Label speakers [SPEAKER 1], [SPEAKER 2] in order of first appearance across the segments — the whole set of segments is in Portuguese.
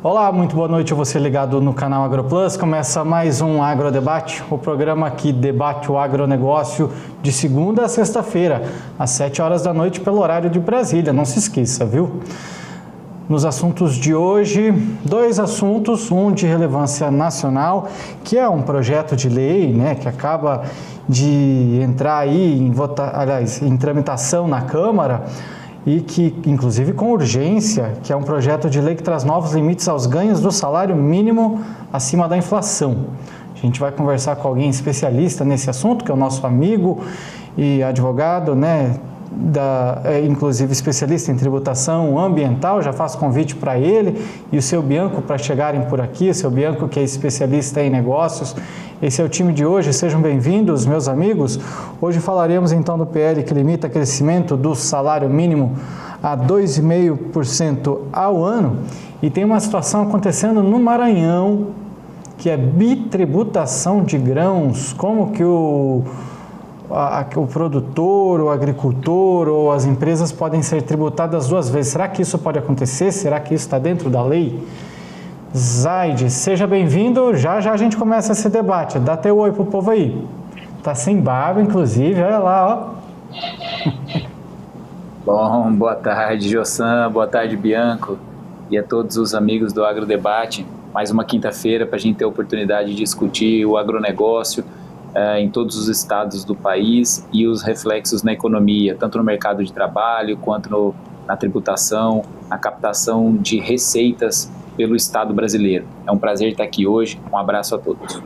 [SPEAKER 1] Olá, muito boa noite a você ligado no canal AgroPlus. Começa mais um Agrodebate, o programa que debate o agronegócio de segunda a sexta-feira, às 7 horas da noite, pelo horário de Brasília. Não se esqueça, viu? Nos assuntos de hoje, dois assuntos, um de relevância nacional, que é um projeto de lei, que acaba de entrar aí em tramitação na Câmara, e que, inclusive, com urgência, que é um projeto de lei que traz novos limites aos ganhos do salário mínimo acima da inflação. A gente vai conversar com alguém especialista nesse assunto, que é o nosso amigo e advogado, inclusive especialista em tributação ambiental. Já faço convite para ele e o seu Bianco para chegarem por aqui. O seu Bianco, que é especialista em negócios. Esse é o time de hoje, sejam bem-vindos, meus amigos. Hoje falaremos então do PL que limita o crescimento do salário mínimo a 2,5% ao ano. E tem uma situação acontecendo no Maranhão, que é bitributação de grãos. Como que o produtor, o agricultor ou as empresas podem ser tributadas duas vezes? Será que isso pode acontecer? Será que isso está dentro da lei? Zaide, seja bem-vindo. Já a gente começa esse debate. Dá teu oi pro povo aí. Tá sem barba, inclusive, olha lá, ó.
[SPEAKER 2] Bom, boa tarde, Jossan, boa tarde, Bianco, e a todos os amigos do Agrodebate. Mais uma quinta-feira para a gente ter a oportunidade de discutir o agronegócio em todos os estados do país e os reflexos na economia, tanto no mercado de trabalho quanto na tributação, na captação de receitas pelo Estado brasileiro. É um prazer estar aqui hoje. Um abraço a todos.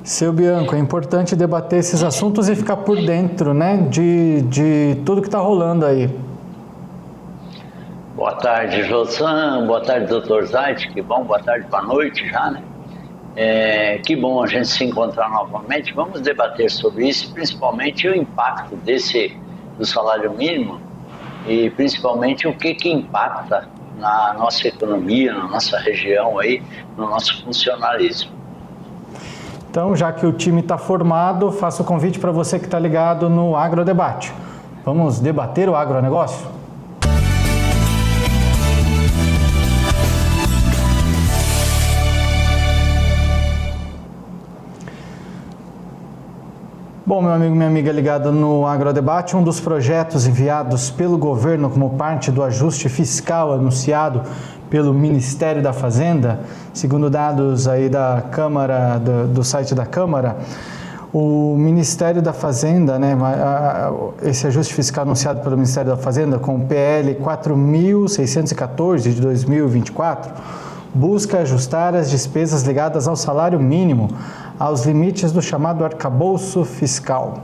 [SPEAKER 1] Seu Bianco, é importante debater esses assuntos e ficar por dentro, de tudo que está rolando aí.
[SPEAKER 3] Boa tarde, Jossan. Boa tarde, doutor Zaide. Que bom, boa tarde, boa noite já, que bom a gente se encontrar novamente. Vamos debater sobre isso, principalmente o impacto do salário mínimo e principalmente o que impacta na nossa economia, na nossa região aí, no nosso funcionalismo.
[SPEAKER 1] Então, já que o time está formado, faço o convite para você que está ligado no Agrodebate. Vamos debater o agronegócio? Bom, meu amigo, minha amiga ligada no Agrodebate, um dos projetos enviados pelo governo como parte do ajuste fiscal anunciado pelo Ministério da Fazenda, segundo dados aí da Câmara, do site da Câmara, o Ministério da Fazenda, esse ajuste fiscal anunciado pelo Ministério da Fazenda com o PL 4.614 de 2024, busca ajustar as despesas ligadas ao salário mínimo aos limites do chamado arcabouço fiscal.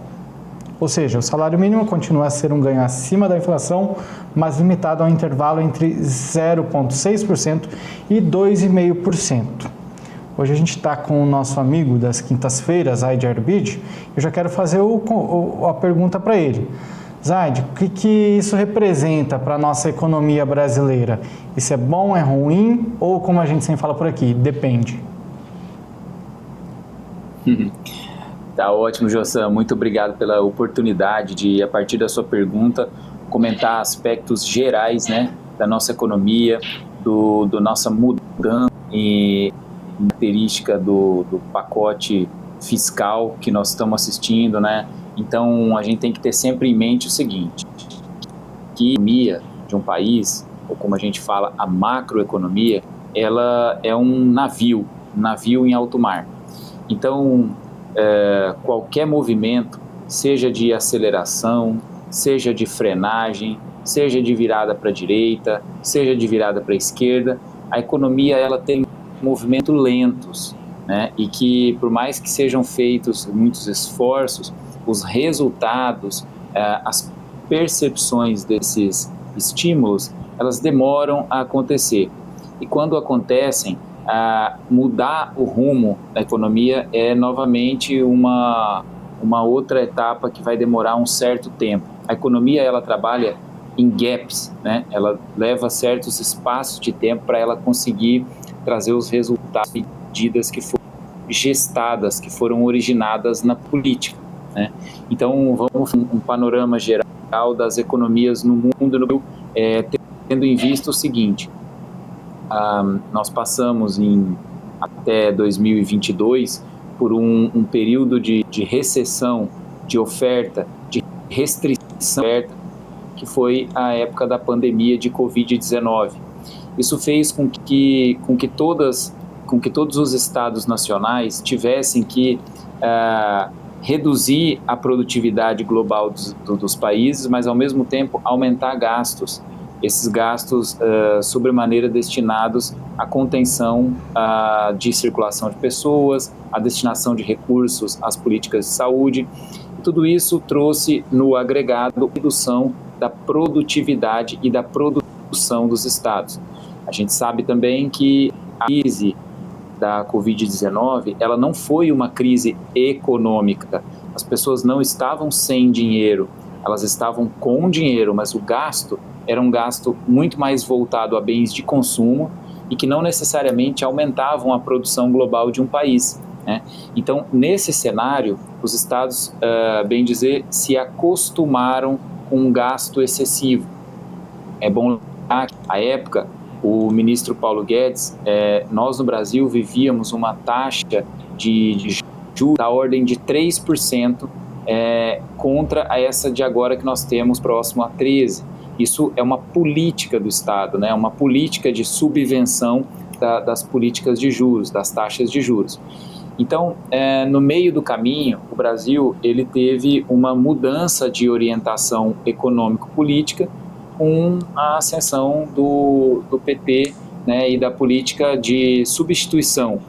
[SPEAKER 1] Ou seja, o salário mínimo continua a ser um ganho acima da inflação, mas limitado ao intervalo entre 0,6% e 2,5%. Hoje a gente está com o nosso amigo das quintas-feiras, Zaide Arbid. Eu já quero fazer a pergunta para ele. Zaide, o que isso representa para a nossa economia brasileira? Isso é bom, é ruim ou, como a gente sempre fala por aqui, depende?
[SPEAKER 2] Tá ótimo, Jossan. Muito obrigado pela oportunidade de, a partir da sua pergunta, comentar aspectos gerais, da nossa economia, do nossa mudança e característica do pacote fiscal que nós estamos assistindo, Então, a gente tem que ter sempre em mente o seguinte, que a economia de um país, ou como a gente fala, a macroeconomia, ela é um navio em alto mar. Então, qualquer movimento, seja de aceleração, seja de frenagem, seja de virada para a direita, seja de virada para a esquerda, a economia ela tem movimentos lentos, e que, por mais que sejam feitos muitos esforços, os resultados, as percepções desses estímulos, elas demoram a acontecer. E quando acontecem, mudar o rumo da economia é novamente uma outra etapa que vai demorar um certo tempo. A economia ela trabalha em gaps, Ela leva certos espaços de tempo para ela conseguir trazer os resultados e medidas que foram gestadas, que foram originadas na política. Então, vamos um panorama geral das economias no mundo, tendo em vista o seguinte: nós passamos até 2022 por um período de recessão, de oferta, de restrição, que foi a época da pandemia de Covid-19. Isso fez com que todos os estados nacionais tivessem que reduzir a produtividade global dos países, mas ao mesmo tempo aumentar gastos. Esses gastos sobremaneira destinados à contenção de circulação de pessoas, à destinação de recursos às políticas de saúde. Tudo isso trouxe no agregado redução da produtividade e da produção dos estados. A gente sabe também que a crise da Covid-19, ela não foi uma crise econômica. As pessoas não estavam sem dinheiro, elas estavam com dinheiro, mas o gasto era um gasto muito mais voltado a bens de consumo e que não necessariamente aumentavam a produção global de um país, né? Então, nesse cenário, os estados, bem dizer, se acostumaram com um gasto excessivo. É bom lembrar que, à época, o ministro Paulo Guedes, nós no Brasil vivíamos uma taxa de juros da ordem de 3%, contra essa de agora que nós temos próximo a 13%. Isso é uma política do Estado, né? Uma política de subvenção das políticas de juros, das taxas de juros. Então, no meio do caminho, o Brasil ele teve uma mudança de orientação econômico-política com a ascensão do PT, né, e da política de substituição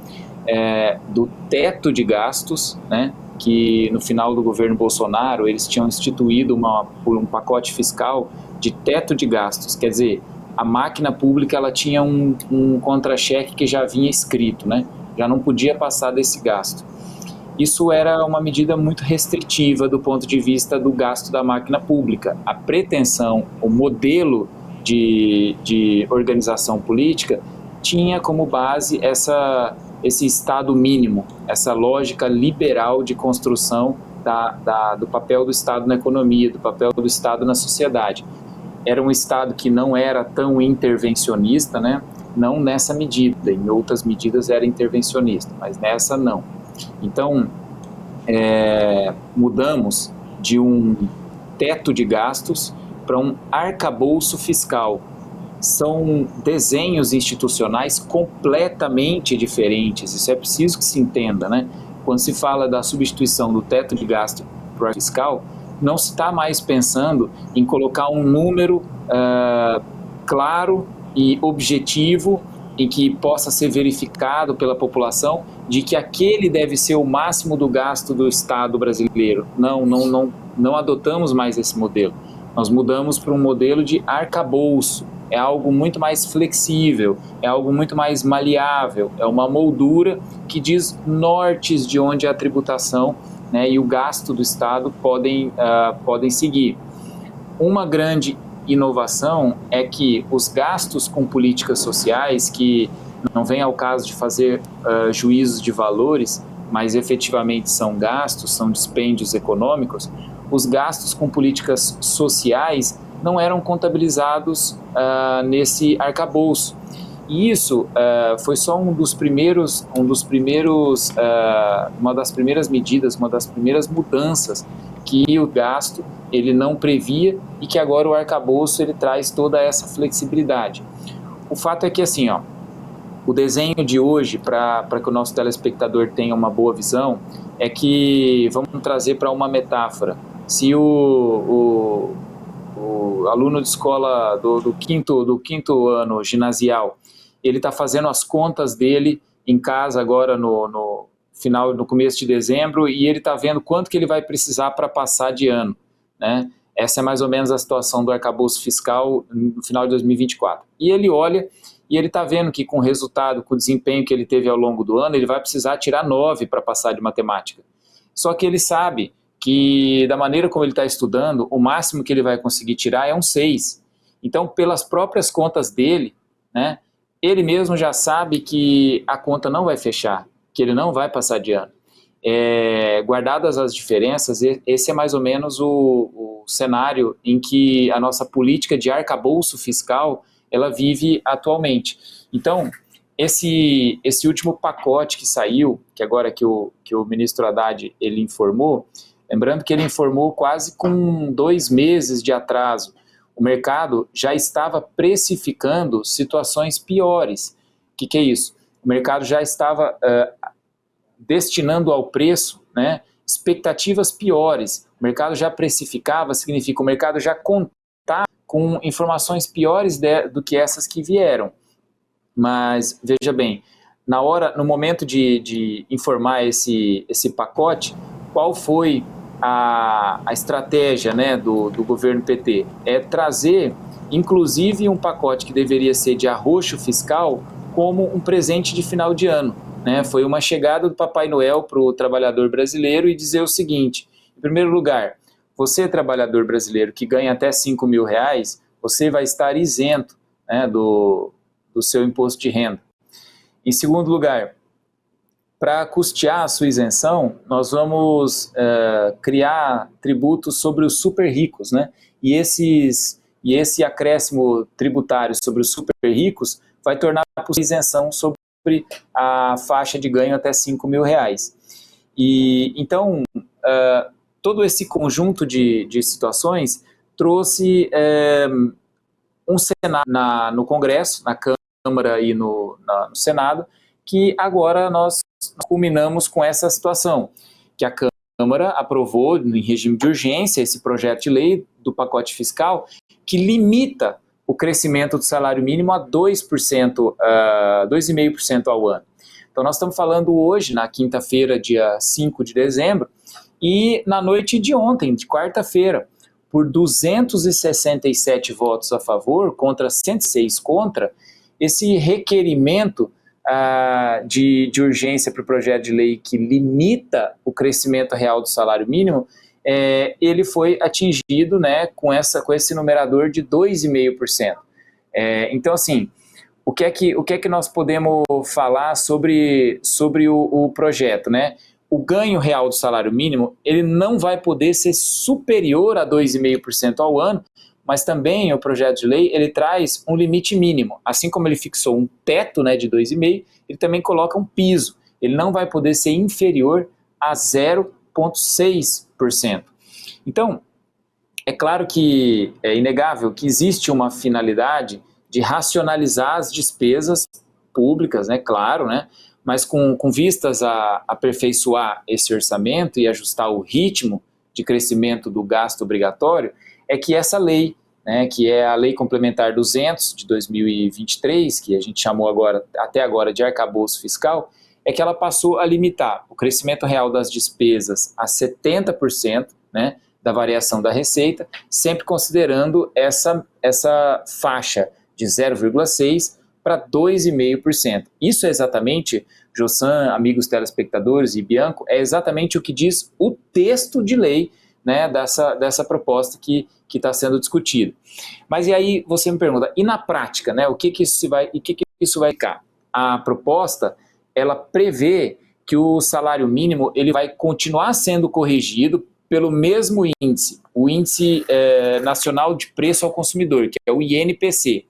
[SPEAKER 2] do teto de gastos, né, que no final do governo Bolsonaro eles tinham instituído um pacote fiscal de teto de gastos, quer dizer, a máquina pública ela tinha um contra-cheque que já vinha escrito, né, já não podia passar desse gasto. Isso era uma medida muito restritiva do ponto de vista do gasto da máquina pública. A pretensão, o modelo de organização política tinha como base esse Estado mínimo, essa lógica liberal de construção do papel do Estado na economia, do papel do Estado na sociedade. Era um Estado que não era tão intervencionista, né? Não nessa medida, em outras medidas era intervencionista, mas nessa não. Então, mudamos de um teto de gastos para um arcabouço fiscal. São desenhos institucionais completamente diferentes, isso é preciso que se entenda, né? Quando se fala da substituição do teto de gasto para o fiscal, não se está mais pensando em colocar um número claro e objetivo em que possa ser verificado pela população de que aquele deve ser o máximo do gasto do Estado brasileiro. Não adotamos mais esse modelo. Nós mudamos para um modelo de arcabouço. É algo muito mais flexível, é algo muito mais maleável, é uma moldura que diz nortes de onde a tributação, né, e o gasto do Estado podem seguir. Uma grande inovação é que os gastos com políticas sociais, que não vem ao caso de fazer juízos de valores, mas efetivamente são gastos, são dispêndios econômicos, os gastos com políticas sociais não eram contabilizados nesse arcabouço. E isso foi só uma das primeiras medidas, uma das primeiras mudanças que o gasto ele não previa e que agora o arcabouço ele traz toda essa flexibilidade. O fato é que assim, o desenho de hoje, para que o nosso telespectador tenha uma boa visão, é que, vamos trazer para uma metáfora, se o aluno de escola do quinto ano ginasial, ele está fazendo as contas dele em casa agora no começo de dezembro, e ele está vendo quanto que ele vai precisar para passar de ano, né? Essa é mais ou menos a situação do arcabouço fiscal no final de 2024. E ele olha e ele está vendo que com o resultado, com o desempenho que ele teve ao longo do ano, ele vai precisar tirar 9 para passar de matemática. Só que ele sabe que da maneira como ele está estudando, o máximo que ele vai conseguir tirar é um 6. Então, pelas próprias contas dele, né, ele mesmo já sabe que a conta não vai fechar, que ele não vai passar de ano. Guardadas as diferenças, esse é mais ou menos o cenário em que a nossa política de arcabouço fiscal ela vive atualmente. Então, esse último pacote que saiu, que agora que o ministro Haddad ele informou, lembrando que ele informou quase com 2 meses de atraso, o mercado já estava precificando situações piores. O que é isso? O mercado já estava destinando ao preço, né, expectativas piores. O mercado já precificava, significa o mercado já contava com informações piores do que essas que vieram. Mas, veja bem, no momento de informar esse pacote, qual foi a estratégia, né, do governo PT? É trazer, inclusive, um pacote que deveria ser de arroxo fiscal como um presente de final de ano. Né? Foi uma chegada do Papai Noel para o trabalhador brasileiro e dizer o seguinte: em primeiro lugar, você, trabalhador brasileiro que ganha até R$5.000, você vai estar isento, né, do seu imposto de renda. Em segundo lugar, para custear a sua isenção, nós vamos criar tributos sobre os super ricos, né? E esse acréscimo tributário sobre os super ricos vai tornar possível isenção sobre a faixa de ganho até R$5.000. E então, todo esse conjunto de situações trouxe um cenário no Congresso, na Câmara e no Senado, que agora nós culminamos com essa situação, que a Câmara aprovou em regime de urgência esse projeto de lei do pacote fiscal que limita o crescimento do salário mínimo a 2%, 2,5% ao ano. Então nós estamos falando hoje, na quinta-feira, dia 5 de dezembro, e na noite de ontem, de quarta-feira, por 267 votos a favor, contra 106 contra, esse requerimento de urgência para o projeto de lei que limita o crescimento real do salário mínimo, ele foi atingido, né, com esse numerador de 2,5%. Então, assim, o que é que nós podemos falar sobre o projeto, né? O ganho real do salário mínimo, ele não vai poder ser superior a 2,5% ao ano, mas também o projeto de lei, ele traz um limite mínimo. Assim como ele fixou um teto, né, de 2,5%, ele também coloca um piso. Ele não vai poder ser inferior a 0,6%. Então, é claro que é inegável que existe uma finalidade de racionalizar as despesas públicas, né, claro, né, mas com vistas a aperfeiçoar esse orçamento e ajustar o ritmo de crescimento do gasto obrigatório, é que essa lei, né, que é a Lei Complementar 200 de 2023, que a gente chamou até agora de arcabouço fiscal, é que ela passou a limitar o crescimento real das despesas a 70%, né, da variação da receita, sempre considerando essa faixa de 0,6% para 2,5%. Isso é exatamente, Jossan, amigos telespectadores e Bianco, é exatamente o que diz o texto de lei, né, dessa proposta que está sendo discutida. Mas e aí você me pergunta, e na prática, né, o que isso vai ficar? A proposta, ela prevê que o salário mínimo ele vai continuar sendo corrigido pelo mesmo índice, o Índice Nacional de Preço ao Consumidor, que é o INPC.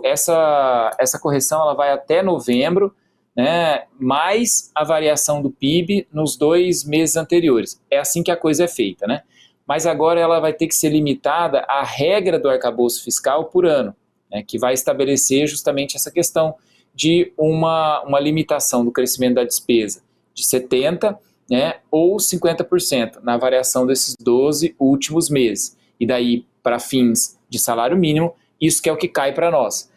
[SPEAKER 2] Essa correção ela vai até novembro, né, mais a variação do PIB nos 2 meses anteriores. É assim que a coisa é feita, né? Mas agora ela vai ter que ser limitada à regra do arcabouço fiscal por ano, né, que vai estabelecer justamente essa questão de uma limitação do crescimento da despesa de 70%, né, ou 50% na variação desses 12 últimos meses. E daí, para fins de salário mínimo, isso que é o que cai para nós.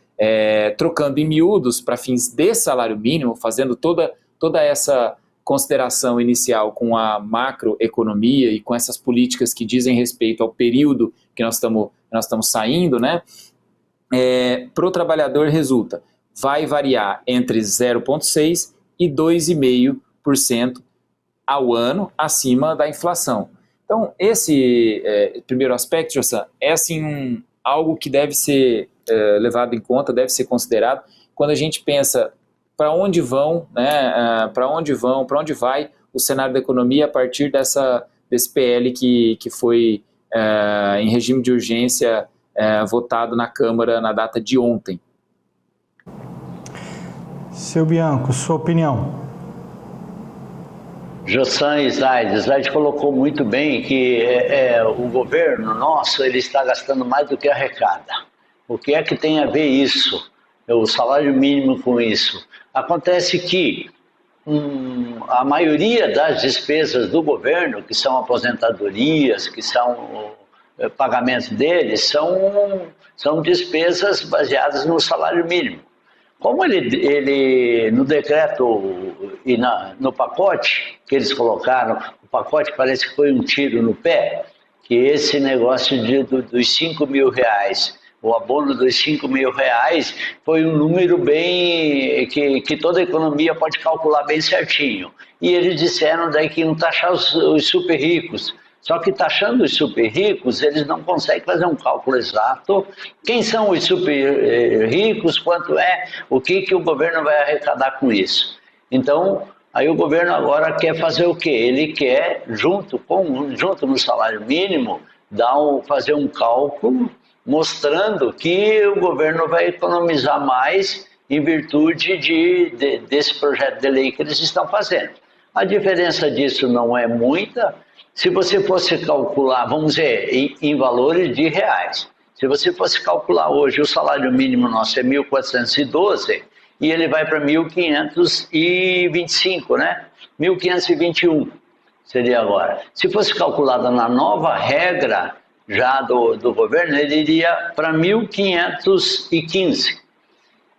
[SPEAKER 2] Trocando em miúdos para fins de salário mínimo, fazendo toda essa consideração inicial com a macroeconomia e com essas políticas que dizem respeito ao período que nós estamos saindo, né? Para o trabalhador resulta, vai variar entre 0,6% e 2,5% ao ano acima da inflação. Então, esse primeiro aspecto, Jossan, é assim algo que deve ser levado em conta, deve ser considerado quando a gente pensa para onde vão, né, para onde vai o cenário da economia a partir desse PL que foi em regime de urgência votado na Câmara na data de ontem.
[SPEAKER 1] Seu Bianco, sua opinião?
[SPEAKER 3] Jossan Zaid colocou muito bem que o governo nosso ele está gastando mais do que arrecada. O que é que tem a ver isso? O salário mínimo com isso? Acontece que a maioria das despesas do governo, que são aposentadorias, que são pagamentos deles, são despesas baseadas no salário mínimo. Como ele no decreto e no pacote que eles colocaram, o pacote parece que foi um tiro no pé, que esse negócio dos 5 mil reais, o abono dos 5 mil reais, foi um número bem que toda a economia pode calcular bem certinho. E eles disseram daí que iam taxar os super ricos. Só que taxando os super ricos, eles não conseguem fazer um cálculo exato. Quem são os super ricos, quanto o que o governo vai arrecadar com isso. Então, aí o governo agora quer fazer o quê? Ele quer, junto no salário mínimo, fazer um cálculo mostrando que o governo vai economizar mais em virtude desse projeto de lei que eles estão fazendo. A diferença disso não é muita. Se você fosse calcular, vamos dizer, em valores de reais, se você fosse calcular hoje, o salário mínimo nosso é 1.412 e ele vai para 1.525, né? 1.521 seria agora. Se fosse calculado na nova regra já do governo, ele iria para 1.515.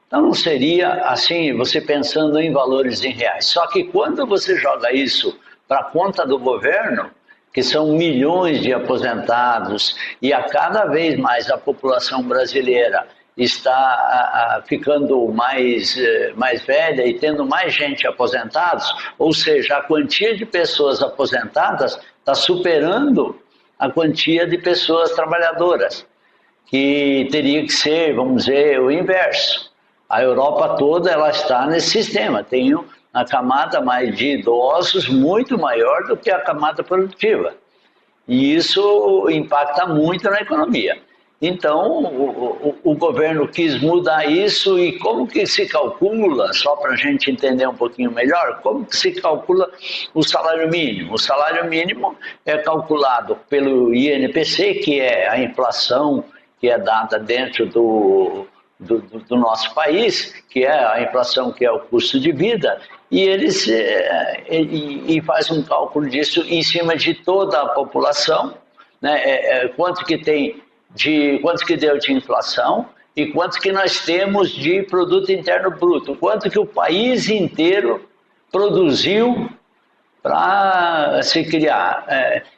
[SPEAKER 3] Então não seria assim, você pensando em valores em reais. Só que quando você joga isso para a conta do governo, que são milhões de aposentados, e a cada vez mais a população brasileira está ficando mais velha e tendo mais gente aposentados, ou seja, a quantia de pessoas aposentadas está superando a quantia de pessoas trabalhadoras, que teria que ser, vamos dizer, o inverso. A Europa toda ela está nesse sistema, tem a camada mais de idosos muito maior do que a camada produtiva. E isso impacta muito na economia. Então, o governo quis mudar isso e como que se calcula, só para a gente entender um pouquinho melhor, como que se calcula o salário mínimo? O salário mínimo é calculado pelo INPC, que é a inflação que é dada dentro do nosso país, que é a inflação, que é o custo de vida, e eles faz um cálculo disso em cima de toda a população, né? Quanto que deu de inflação e quanto que nós temos de produto interno bruto, quanto que o país inteiro produziu para se criar.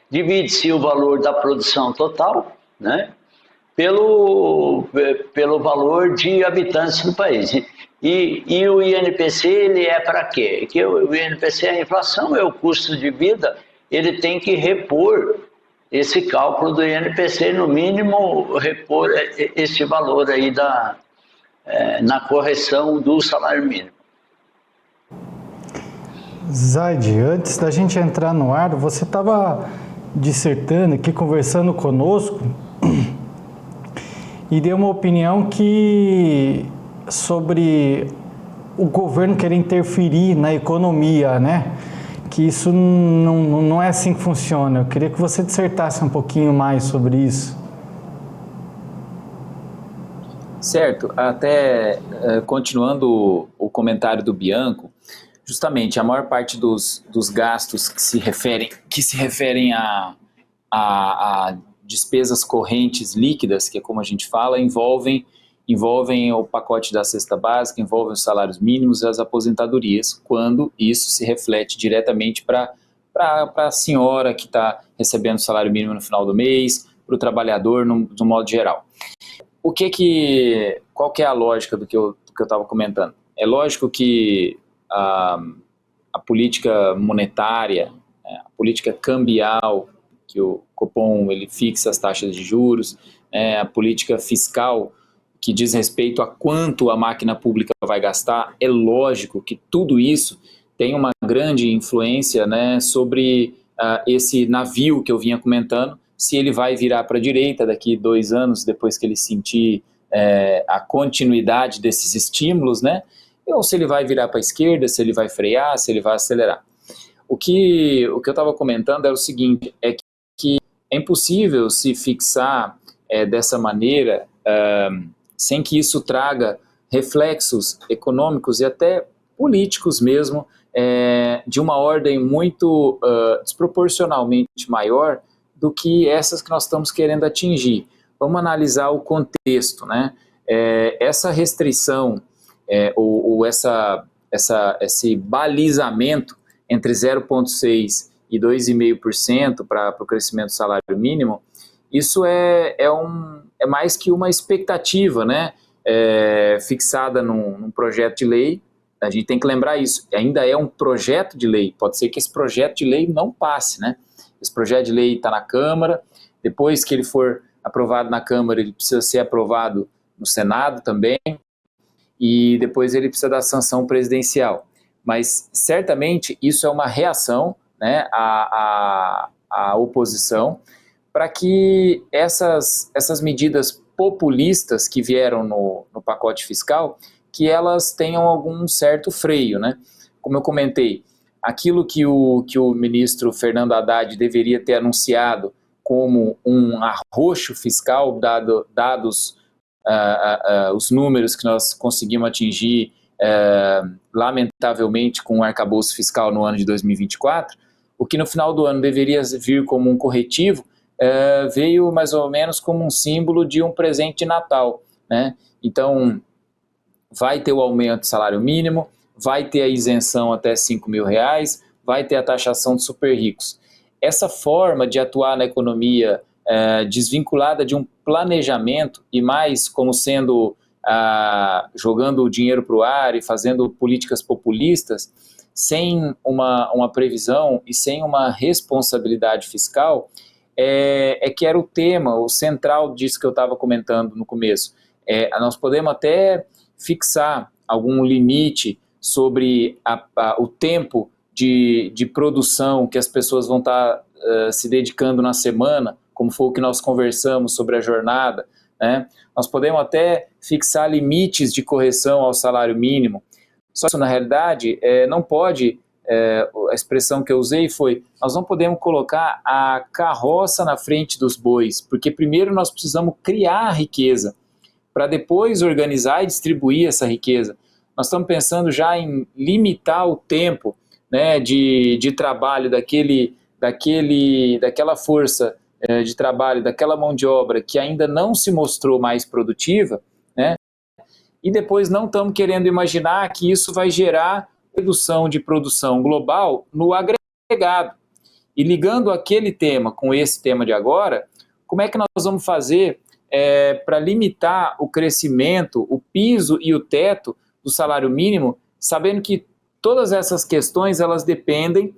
[SPEAKER 3] Divide-se o valor da produção total, né? Pelo valor de habitantes do país. E o INPC, ele é para quê? Que o INPC, a inflação é o custo de vida, ele tem que repor esse cálculo do INPC, no mínimo, repor esse valor aí na correção do salário mínimo.
[SPEAKER 1] Zaid, antes da gente entrar no ar, você estava dissertando aqui, conversando conosco, e deu uma opinião sobre o governo querer interferir na economia, né? Que isso não é assim que funciona. Eu queria que você dissertasse um pouquinho mais sobre isso.
[SPEAKER 2] Certo, até continuando o comentário do Bianco, justamente a maior parte dos gastos que se referem a despesas correntes líquidas, que é como a gente fala, envolvem o pacote da cesta básica, envolvem os salários mínimos e as aposentadorias, quando isso se reflete diretamente para a senhora que está recebendo o salário mínimo no final do mês, para o trabalhador no modo geral. Qual que é a lógica do que eu estava comentando? É lógico que a política monetária, a política cambial, que o Copom ele fixa as taxas de juros, a política fiscal que diz respeito a quanto a máquina pública vai gastar, é lógico que tudo isso tem uma grande influência, né, sobre esse navio que eu vinha comentando, se ele vai virar para a direita daqui 2 anos, depois que ele sentir a continuidade desses estímulos, né? Ou se ele vai virar para a esquerda, se ele vai frear, se ele vai acelerar. O que eu estava comentando era o seguinte, é que é impossível se fixar dessa maneira, sem que isso traga reflexos econômicos e até políticos mesmo, de uma ordem muito desproporcionalmente maior do que essas que nós estamos querendo atingir. Vamos analisar o contexto, né? Essa restrição ou esse balizamento entre 0,6% e 2,5% para o crescimento do salário mínimo, isso é mais que uma expectativa, né? Fixada num projeto de lei. A gente tem que lembrar isso, ainda é um projeto de lei, pode ser que esse projeto de lei não passe, né? Esse projeto de lei está na Câmara, depois que ele for aprovado na Câmara, ele precisa ser aprovado no Senado também, e depois ele precisa da sanção presidencial. Mas certamente isso é uma reação, né, à oposição, para que essas medidas populistas que vieram no pacote fiscal, que elas tenham algum certo freio, né? Como eu comentei, aquilo que o ministro Fernando Haddad deveria ter anunciado como um arroxo fiscal, dados os números que nós conseguimos atingir, lamentavelmente, com o arcabouço fiscal no ano de 2024, o que no final do ano deveria vir como um corretivo, veio mais ou menos como um símbolo de um presente de Natal, né? Então, vai ter o aumento do salário mínimo, vai ter a isenção até R$5.000, vai ter a taxação de super ricos. Essa forma de atuar na economia desvinculada de um planejamento e mais como sendo jogando o dinheiro para o ar e fazendo políticas populistas, sem uma previsão e sem uma responsabilidade fiscal, que era o tema, o central disso que eu estava comentando no começo. Nós podemos até fixar algum limite sobre o tempo de produção que as pessoas vão estar se dedicando na semana, como foi o que nós conversamos sobre a jornada, né? Nós podemos até fixar limites de correção ao salário mínimo. Só que, na realidade, não pode, a expressão que eu usei foi, nós não podemos colocar a carroça na frente dos bois, porque primeiro nós precisamos criar a riqueza, para depois organizar e distribuir essa riqueza. Nós estamos pensando já em limitar o tempo, né, de trabalho daquela força de trabalho, daquela mão de obra que ainda não se mostrou mais produtiva, né, e depois não estamos querendo imaginar que isso vai gerar redução de produção global no agregado. E ligando aquele tema com esse tema de agora, como é que nós vamos fazer para limitar o crescimento, o piso e o teto do salário mínimo, sabendo que todas essas questões elas dependem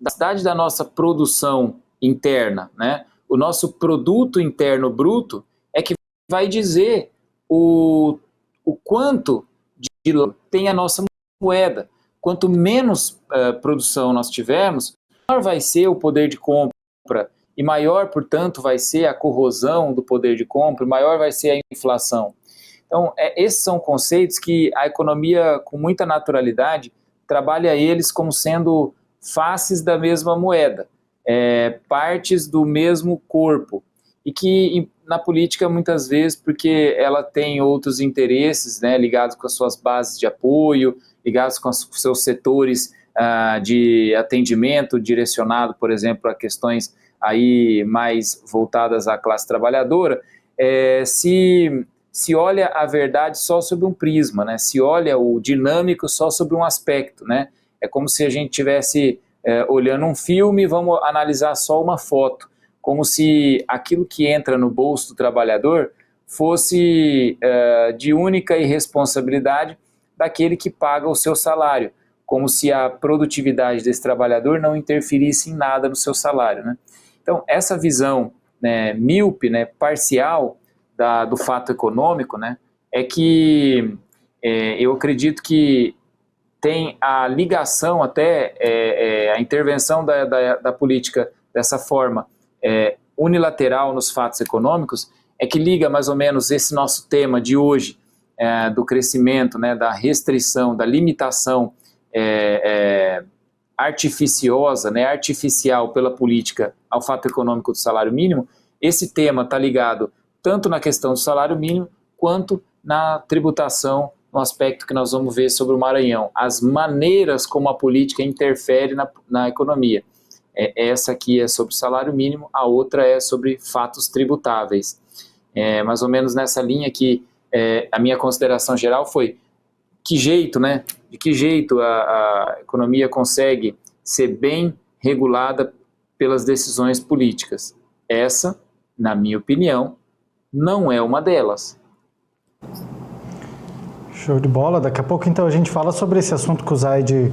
[SPEAKER 2] da capacidade da nossa produção interna, né? O nosso produto interno bruto é que vai dizer o quanto de tem a nossa moeda. Quanto menos produção nós tivermos, maior vai ser o poder de compra e maior, portanto, vai ser a corrosão do poder de compra, maior vai ser a inflação. Então, esses são conceitos que a economia, com muita naturalidade, trabalha eles como sendo faces da mesma moeda, partes do mesmo corpo, e que na política, muitas vezes, porque ela tem outros interesses, né, ligados com as suas bases de apoio, ligados com os seus setores de atendimento, direcionado, por exemplo, a questões aí mais voltadas à classe trabalhadora, se olha a verdade só sob um prisma, né? Se olha o dinâmico só sob um aspecto, né? É como se a gente estivesse olhando um filme e vamos analisar só uma foto, como se aquilo que entra no bolso do trabalhador fosse de única irresponsabilidade daquele que paga o seu salário, como se a produtividade desse trabalhador não interferisse em nada no seu salário, né? Então, essa visão, né, míope, né, parcial do fato econômico, né, é que eu acredito que tem a ligação até, a intervenção da política dessa forma, unilateral nos fatos econômicos, é que liga mais ou menos esse nosso tema de hoje, do crescimento, né, da restrição, da limitação artificiosa, né, artificial pela política ao fato econômico do salário mínimo. Esse tema está ligado tanto na questão do salário mínimo quanto na tributação, no aspecto que nós vamos ver sobre o Maranhão, as maneiras como a política interfere na economia. Essa aqui é sobre o salário mínimo, a outra é sobre fatos tributáveis. Mais ou menos nessa linha que a minha consideração geral foi de que jeito a economia consegue ser bem regulada pelas decisões políticas. Essa, na minha opinião, não é uma delas.
[SPEAKER 1] Show de bola. Daqui a pouco, então, a gente fala sobre esse assunto que o Zaid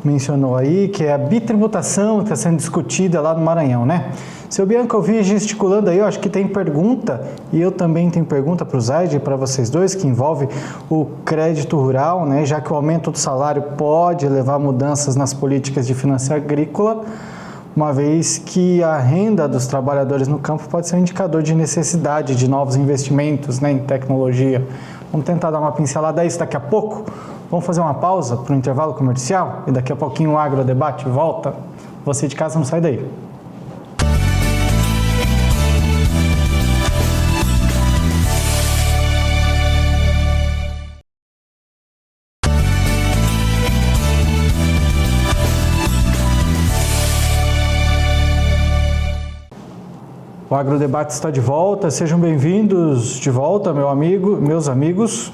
[SPEAKER 1] mencionou aí, que é a bitributação que está sendo discutida lá no Maranhão, né? Seu Bianco, eu vi gesticulando aí, eu acho que tem pergunta, e eu também tenho pergunta para o Zaid e para vocês dois, que envolve o crédito rural, né? Já que o aumento do salário pode levar a mudanças nas políticas de financiamento agrícola, uma vez que a renda dos trabalhadores no campo pode ser um indicador de necessidade de novos investimentos, né, em tecnologia. Vamos tentar dar uma pincelada a isso daqui a pouco. Vamos fazer uma pausa para o intervalo comercial e daqui a pouquinho o Agrodebate volta. Você de casa não sai daí. O Agrodebate está de volta, sejam bem-vindos de volta, meus amigos.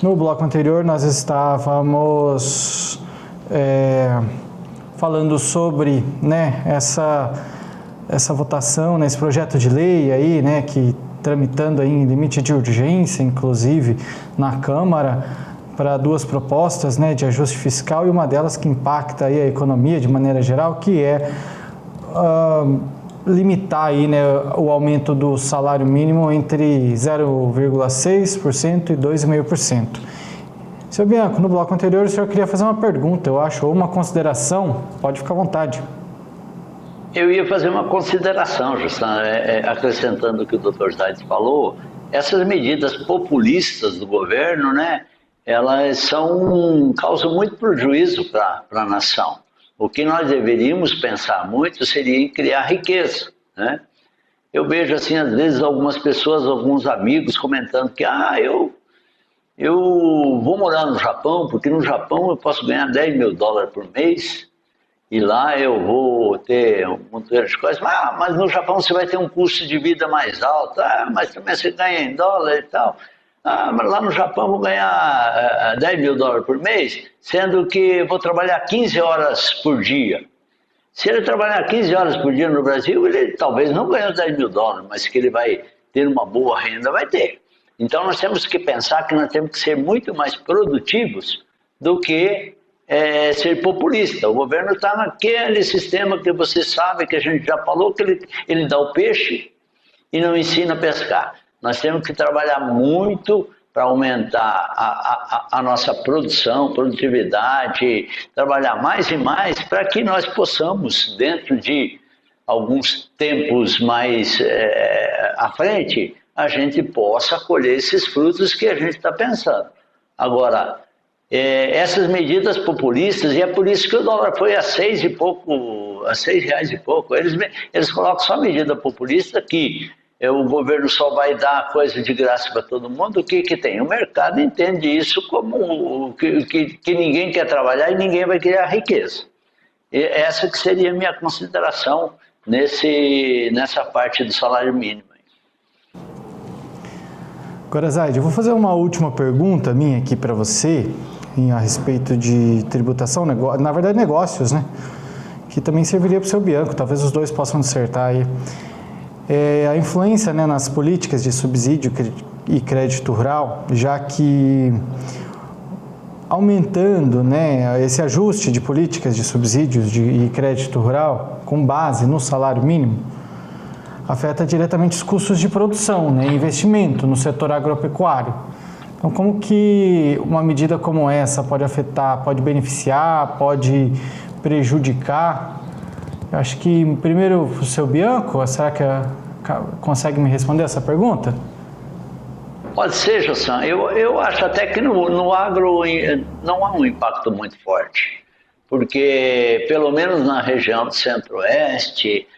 [SPEAKER 1] No bloco anterior nós estávamos falando sobre, né, essa votação, né, esse projeto de lei aí, né, que tramitando aí em limite de urgência, inclusive na Câmara, para duas propostas, né, de ajuste fiscal, e uma delas que impacta aí a economia de maneira geral, que é limitar aí, né, o aumento do salário mínimo entre 0,6% e 2,5%. Seu Bianco, no bloco anterior o senhor queria fazer uma pergunta, eu acho, ou uma consideração, pode ficar à vontade.
[SPEAKER 3] Eu ia fazer uma consideração, Justan, acrescentando o que o Dr. Zaid falou. Essas medidas populistas do governo, né, elas causam muito prejuízo para a nação. O que nós deveríamos pensar muito seria em criar riqueza, né? Eu vejo, assim, às vezes, algumas pessoas, alguns amigos comentando que eu vou morar no Japão, porque no Japão eu posso ganhar 10 mil dólares por mês, e lá eu vou ter um montão de coisas. Mas no Japão você vai ter um custo de vida mais alto, mas também você ganha em dólar e tal. Mas lá no Japão eu vou ganhar 10 mil dólares por mês, sendo que vou trabalhar 15 horas por dia. Se ele trabalhar 15 horas por dia no Brasil, ele talvez não ganhe 10 mil dólares, mas que ele vai ter uma boa renda, vai ter. Então nós temos que pensar que nós temos que ser muito mais produtivos do que ser populista. O governo está naquele sistema que você sabe, que a gente já falou, que ele dá o peixe e não ensina a pescar. Nós temos que trabalhar muito para aumentar a nossa produtividade, trabalhar mais e mais para que nós possamos, dentro de alguns tempos mais à frente, a gente possa colher esses frutos que a gente está pensando. Agora, essas medidas populistas, e é por isso que o dólar foi a 6 e pouco, a R$6 e pouco, eles colocam só medida populista que o governo só vai dar coisa de graça para todo mundo. O que tem? O mercado entende isso como que ninguém quer trabalhar e ninguém vai criar riqueza. E essa que seria a minha consideração nessa parte do salário mínimo.
[SPEAKER 1] Agora, Zaid, eu vou fazer uma última pergunta minha aqui para você, a respeito de tributação, na verdade negócios, né? Que também serviria para o seu Bianco, talvez os dois possam dissertar aí. A influência, né, nas políticas de subsídio e crédito rural, já que aumentando, né, esse ajuste de políticas de subsídios e crédito rural com base no salário mínimo, afeta diretamente os custos de produção, né, investimento no setor agropecuário. Então, como que uma medida como essa pode afetar, pode beneficiar, pode prejudicar Eu acho que primeiro o seu Bianco, será que consegue me responder essa pergunta?
[SPEAKER 3] Pode ser, Jossan. Eu acho até que no agro não há um impacto muito forte, porque pelo menos na região do Centro-Oeste,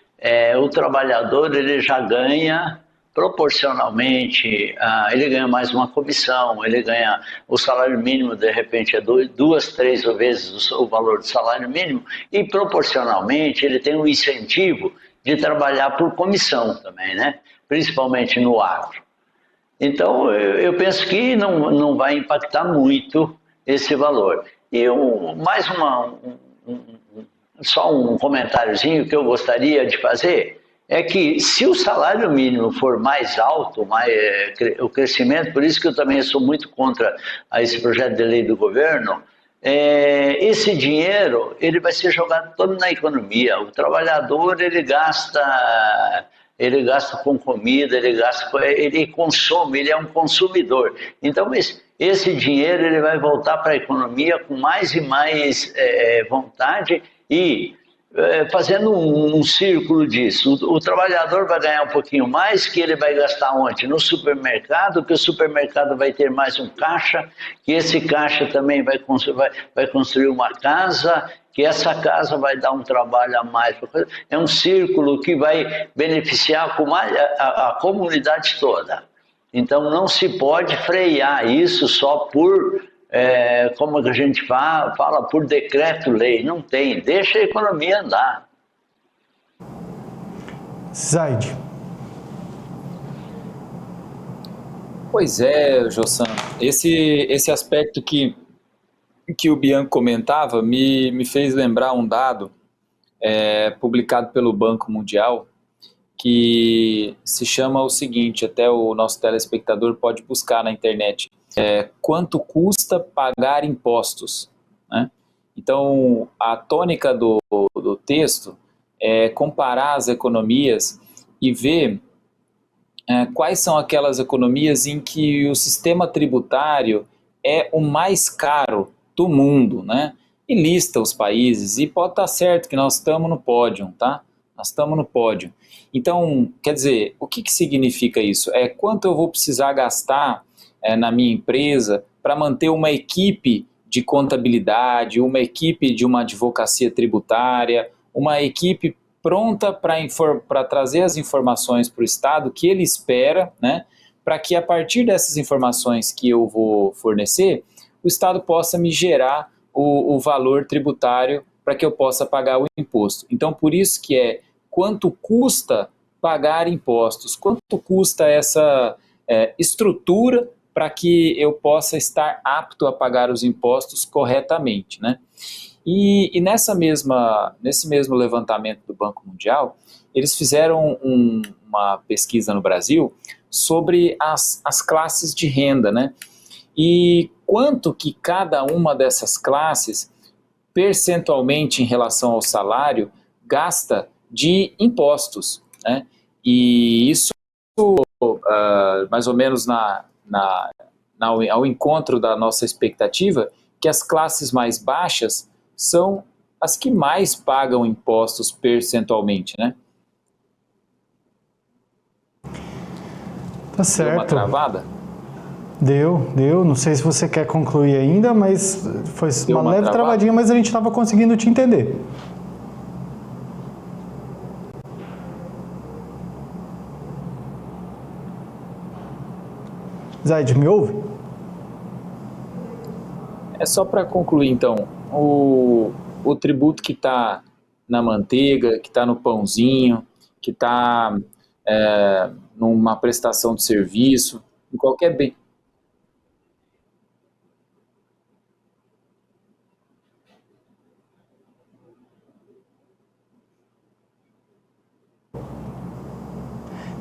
[SPEAKER 3] o trabalhador ele já ganha proporcionalmente, ele ganha mais uma comissão, ele ganha o salário mínimo, de repente é duas, três vezes o valor do salário mínimo, e proporcionalmente ele tem um incentivo de trabalhar por comissão também, né? Principalmente no agro. Então, eu penso que não vai impactar muito esse valor. E só um comentáriozinho que eu gostaria de fazer é que se o salário mínimo for mais alto, o crescimento, por isso que eu também sou muito contra esse projeto de lei do governo, esse dinheiro ele vai ser jogado todo na economia. O trabalhador ele gasta com comida, ele consome, ele é um consumidor. Então, esse dinheiro ele vai voltar para a economia com mais e mais vontade e fazendo um círculo disso. O trabalhador vai ganhar um pouquinho mais, que ele vai gastar onde? No supermercado, que o supermercado vai ter mais um caixa, que esse caixa também vai construir uma casa, que essa casa vai dar um trabalho a mais. É um círculo que vai beneficiar a comunidade toda. Então não se pode frear isso só por, como a gente fala por decreto-lei. Não tem, deixa a economia andar.
[SPEAKER 1] Zaid.
[SPEAKER 2] Pois é, Jossan, esse aspecto que o Bianco comentava me fez lembrar um dado publicado pelo Banco Mundial, que se chama o seguinte, até o nosso telespectador pode buscar na internet, quanto custa pagar impostos, né? Então, a tônica do texto é comparar as economias e ver quais são aquelas economias em que o sistema tributário é o mais caro do mundo, né? E lista os países, e pode estar certo que nós estamos no pódio, tá? Nós estamos no pódio. Então, quer dizer, o que significa isso? É quanto eu vou precisar gastar na minha empresa para manter uma equipe de contabilidade, uma equipe de uma advocacia tributária, uma equipe pronta para trazer as informações para o Estado que ele espera, né? Para que a partir dessas informações que eu vou fornecer, o Estado possa me gerar o valor tributário para que eu possa pagar o imposto. Então, por isso que quanto custa pagar impostos, quanto custa essa estrutura para que eu possa estar apto a pagar os impostos corretamente, né? E nesse mesmo levantamento do Banco Mundial, eles fizeram uma pesquisa no Brasil sobre as classes de renda, né? E quanto que cada uma dessas classes, percentualmente em relação ao salário, gasta de impostos, né? E isso, mais ou menos ao encontro da nossa expectativa, que as classes mais baixas são as que mais pagam impostos percentualmente, né?
[SPEAKER 1] Tá certo.
[SPEAKER 2] Deu uma travada?
[SPEAKER 1] Deu. Não sei se você quer concluir ainda, mas foi uma leve travadinha, mas a gente estava conseguindo te entender. Zaid, me ouve?
[SPEAKER 2] É só para concluir, então, o tributo que está na manteiga, que está no pãozinho, que está numa prestação de serviço, em qualquer bem.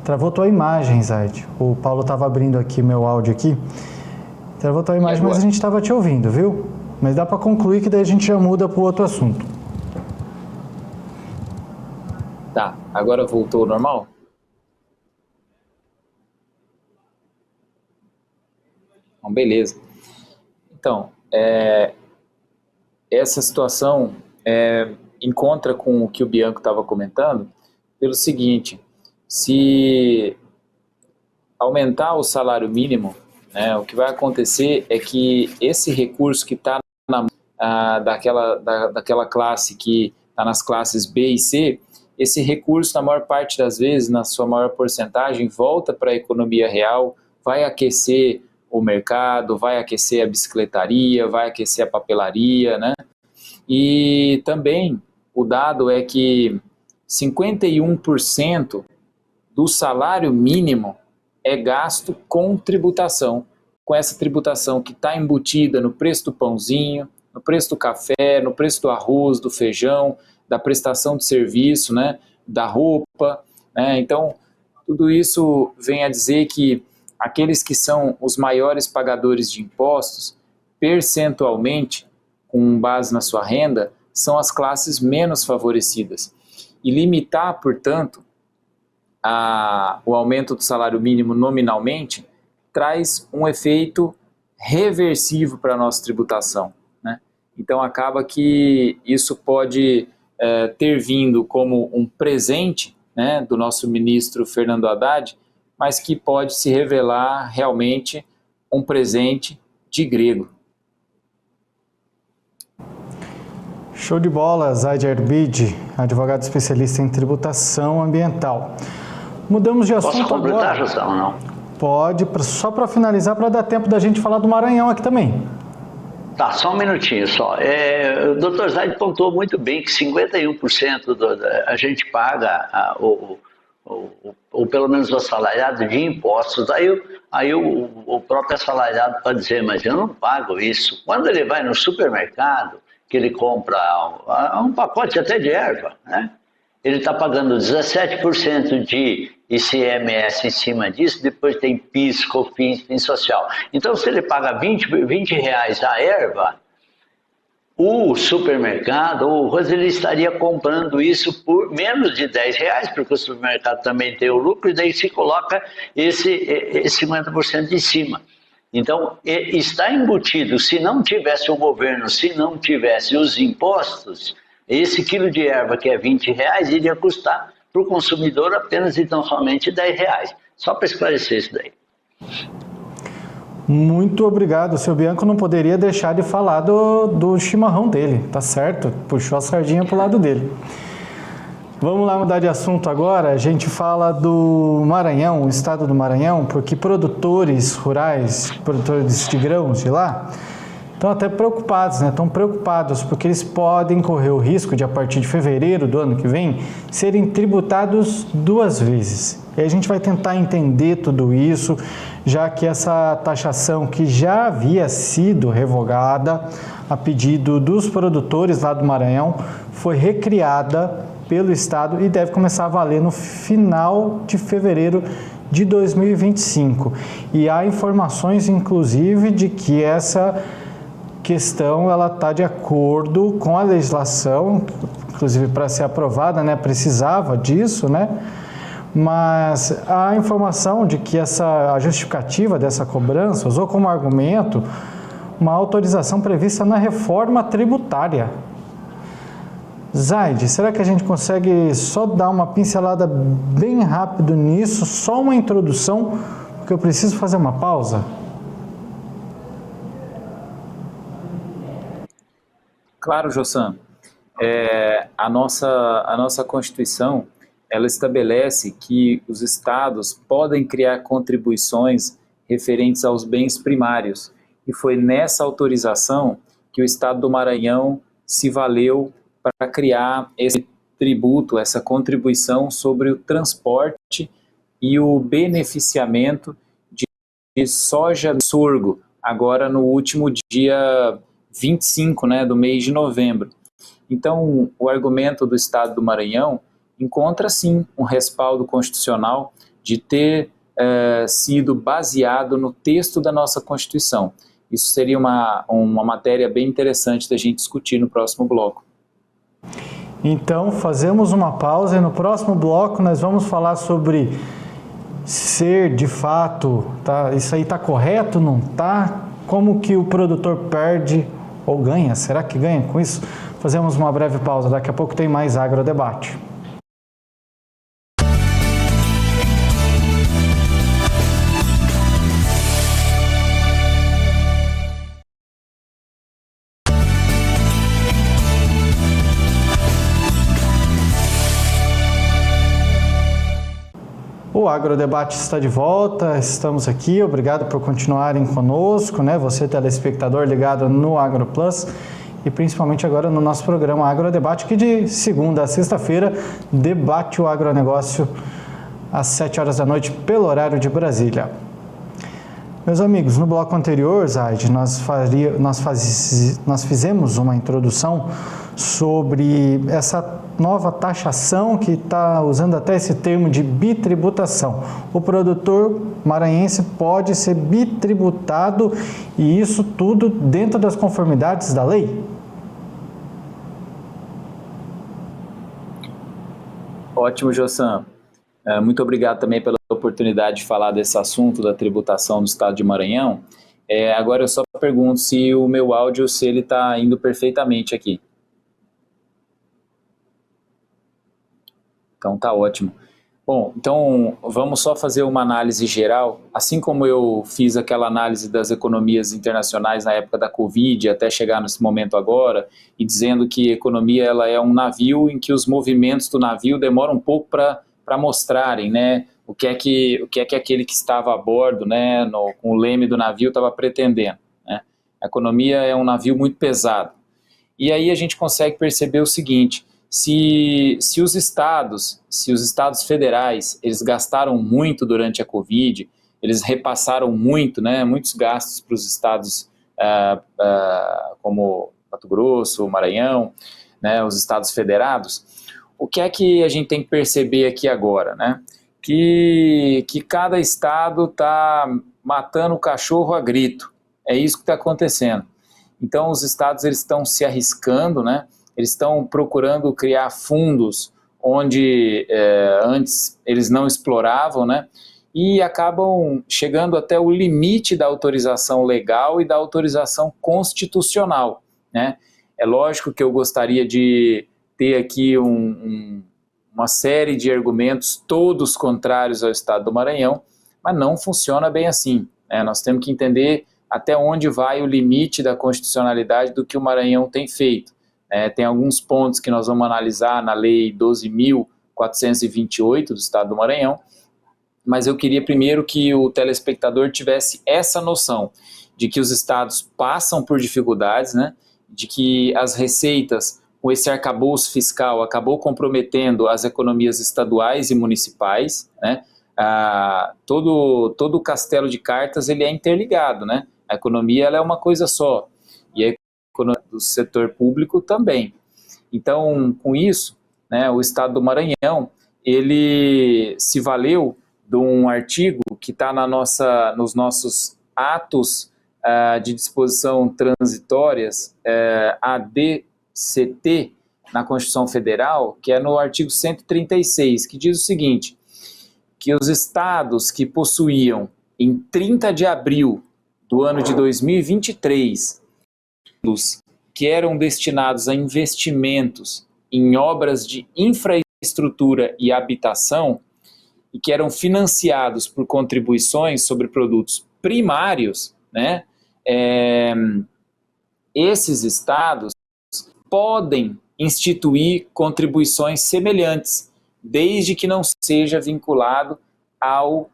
[SPEAKER 1] Travou tua imagem, Zaid. O Paulo estava abrindo aqui meu áudio aqui. Travou tua imagem, mas a gente estava te ouvindo, viu? Mas dá para concluir que daí a gente já muda para o outro assunto.
[SPEAKER 2] Tá, agora voltou ao normal? Então, beleza. Então, essa situação encontra com o que o Bianco estava comentando, pelo seguinte: se aumentar o salário mínimo, né, o que vai acontecer é que esse recurso que está daquela classe que está nas classes B e C, esse recurso, na maior parte das vezes, na sua maior porcentagem, volta para a economia real, vai aquecer o mercado, vai aquecer a bicicletaria, vai aquecer a papelaria, né? E também o dado é que 51% do salário mínimo é gasto com tributação, com essa tributação que está embutida no preço do pãozinho, no preço do café, no preço do arroz, do feijão, da prestação de serviço, né, da roupa, né? Então, tudo isso vem a dizer que aqueles que são os maiores pagadores de impostos, percentualmente, com base na sua renda, são as classes menos favorecidas. E limitar, portanto, o aumento do salário mínimo nominalmente traz um efeito reversivo para a nossa tributação, né? Então acaba que isso pode ter vindo como um presente, né, do nosso ministro Fernando Haddad, mas que pode se revelar realmente um presente de grego.
[SPEAKER 1] Show de bola, Zaid Erbidi, advogado especialista em tributação ambiental. Mudamos de assunto.
[SPEAKER 3] Posso completar,
[SPEAKER 1] agora.
[SPEAKER 3] José, ou não?
[SPEAKER 1] Pode, só para finalizar, para dar tempo da gente falar do Maranhão aqui também. Tá,
[SPEAKER 3] só um minutinho só. O Dr. Zaid pontuou muito bem que 51% a gente paga, ou pelo menos o assalariado, de impostos. Aí o próprio assalariado pode dizer, mas eu não pago isso. Quando ele vai no supermercado, que ele compra um pacote até de erva, né? Ele está pagando 17% de ICMS em cima disso, depois tem PIS, COFINS, FINS social. Então, se ele paga 20 reais a erva, o supermercado, ele estaria comprando isso por menos de 10 reais, porque o supermercado também tem o lucro, e daí se coloca esse 50% de cima. Então, está embutido, se não tivesse o governo, se não tivesse os impostos, esse quilo de erva, que é 20 reais, iria custar para o consumidor apenas e tão somente 10 reais. Só para esclarecer isso daí.
[SPEAKER 1] Muito obrigado. O seu Bianco não poderia deixar de falar do chimarrão dele, tá certo? Puxou a sardinha para o lado dele. Vamos lá mudar de assunto agora. A gente fala do Maranhão, o estado do Maranhão, porque produtores rurais, produtores de grãos de lá, estão até preocupados, né? Estão preocupados porque eles podem correr o risco de, a partir de fevereiro do ano que vem, serem tributados 2 vezes. E a gente vai tentar entender tudo isso, já que essa taxação que já havia sido revogada a pedido dos produtores lá do Maranhão, foi recriada pelo Estado e deve começar a valer no final de fevereiro de 2025. E há informações, inclusive, de que essa questão ela está de acordo com a legislação, inclusive para ser aprovada, né, precisava disso, né? Mas a informação de que a justificativa dessa cobrança usou como argumento uma autorização prevista na reforma tributária. Zaid, será que a gente consegue só dar uma pincelada bem rápido nisso, só uma introdução, porque eu preciso fazer uma pausa?
[SPEAKER 2] Claro, Jossan. A nossa Constituição, ela estabelece que os estados podem criar contribuições referentes aos bens primários. E foi nessa autorização que o estado do Maranhão se valeu para criar esse tributo, essa contribuição sobre o transporte e o beneficiamento de soja e sorgo, agora no último dia 25, né, do mês de novembro. Então, o argumento do Estado do Maranhão encontra, sim, um respaldo constitucional de ter sido baseado no texto da nossa Constituição. Isso seria uma matéria bem interessante da gente discutir no próximo bloco.
[SPEAKER 1] Então, fazemos uma pausa e no próximo bloco nós vamos falar sobre ser, de fato, tá, isso aí está correto, não está? Como que o produtor perde ou ganha? Será que ganha com isso? Fazemos uma breve pausa, daqui a pouco tem mais Agrodebate. O Agrodebate está de volta, estamos aqui, obrigado por continuarem conosco, né? Você telespectador ligado no AgroPlus e principalmente agora no nosso programa Agrodebate, que de segunda a sexta-feira debate o agronegócio às 7 horas da noite pelo horário de Brasília. Meus amigos, no bloco anterior, Zaid, nós fizemos uma introdução sobre essa nova taxação que está usando até esse termo de bitributação. O produtor maranhense pode ser bitributado e isso tudo dentro das conformidades da lei?
[SPEAKER 2] Ótimo, Jossan. Muito obrigado também pela oportunidade de falar desse assunto da tributação do estado de Maranhão. Agora eu só pergunto se o meu áudio, se ele está indo perfeitamente aqui. Então tá ótimo. Bom, então vamos só fazer uma análise geral. Assim como eu fiz aquela análise das economias internacionais na época da Covid, até chegar nesse momento agora, e dizendo que a economia ela é um navio em que os movimentos do navio demoram um pouco para mostrarem, né, o que é que aquele que estava a bordo, né, com o leme do navio estava pretendendo, né? A economia é um navio muito pesado. E aí a gente consegue perceber o seguinte: se os estados federais, eles gastaram muito durante a Covid, eles repassaram muito, né, muitos gastos para os estados como Mato Grosso, Maranhão, né, os estados federados, o que é que a gente tem que perceber aqui agora, né? Que cada estado está matando o cachorro a grito. É isso que está acontecendo. Então os estados eles estão se arriscando, né? Eles estão procurando criar fundos onde antes eles não exploravam, né? E acabam chegando até o limite da autorização legal e da autorização constitucional, né? É lógico que eu gostaria de ter aqui uma série de argumentos, todos contrários ao estado do Maranhão, mas não funciona bem assim, né? Nós temos que entender até onde vai o limite da constitucionalidade do que o Maranhão tem feito. Tem alguns pontos que nós vamos analisar na Lei 12.428 do Estado do Maranhão, mas eu queria primeiro que o telespectador tivesse essa noção de que os estados passam por dificuldades, né? De que as receitas, com esse arcabouço fiscal, acabou comprometendo as economias estaduais e municipais, né? Todo o castelo de cartas ele é interligado, né? A economia ela é uma coisa só, e a economia do setor público também. Então, com isso, né, o Estado do Maranhão, ele se valeu de um artigo que está nos nossos atos de disposição transitórias, ADCT, na Constituição Federal, que é no artigo 136, que diz o seguinte: que os estados que possuíam, em 30 de abril do ano de 2023, que eram destinados a investimentos em obras de infraestrutura e habitação e que eram financiados por contribuições sobre produtos primários, né, esses estados podem instituir contribuições semelhantes, desde que não seja vinculado ao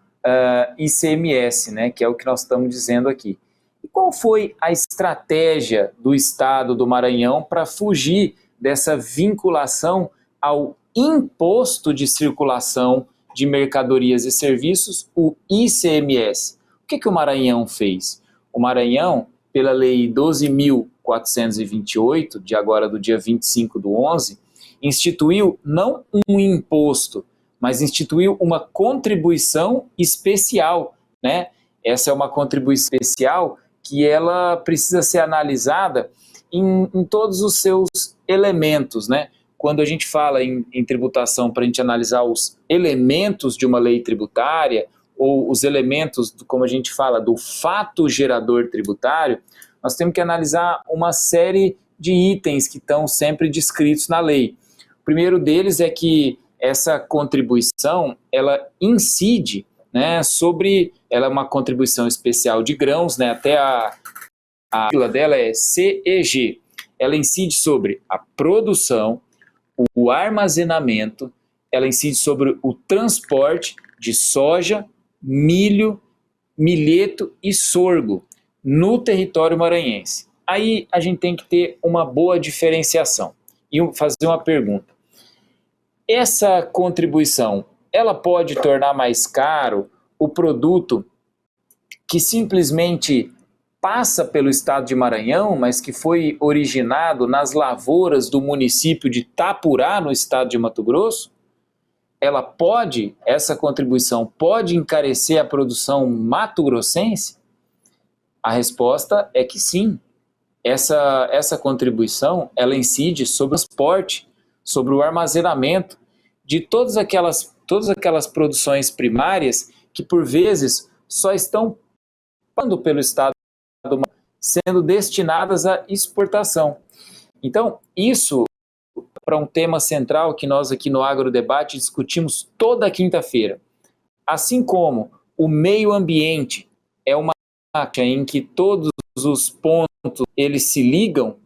[SPEAKER 2] ICMS, né, que é o que nós estamos dizendo aqui. E qual foi a estratégia do Estado do Maranhão para fugir dessa vinculação ao imposto de circulação de mercadorias e serviços, o ICMS? O que o Maranhão fez? O Maranhão, pela Lei 12.428, de agora do dia 25/11, instituiu não um imposto, mas instituiu uma contribuição especial, né? Essa é uma contribuição especial que ela precisa ser analisada em todos os seus elementos, né? Quando a gente fala em tributação, para a gente analisar os elementos de uma lei tributária, ou os elementos, como a gente fala, do fato gerador tributário, nós temos que analisar uma série de itens que estão sempre descritos na lei. O primeiro deles é que essa contribuição, ela incide, né, ela é uma contribuição especial de grãos, né, até a sigla dela é CEG. Ela incide sobre a produção, o armazenamento, ela incide sobre o transporte de soja, milho, milheto e sorgo no território maranhense. Aí a gente tem que ter uma boa diferenciação e fazer uma pergunta. Essa contribuição, ela pode tornar mais caro o produto que simplesmente passa pelo estado de Maranhão, mas que foi originado nas lavouras do município de Itapurá, no estado de Mato Grosso? Essa contribuição pode encarecer a produção mato-grossense? A resposta é que sim. Essa contribuição, ela incide sobre o transporte, sobre o armazenamento de todas aquelas produções primárias que, por vezes, só estão passando pelo estado sendo destinadas à exportação. Então, isso para um tema central que nós aqui no Agrodebate discutimos toda quinta-feira. Assim como o meio ambiente é uma máquina em que todos os pontos eles se ligam,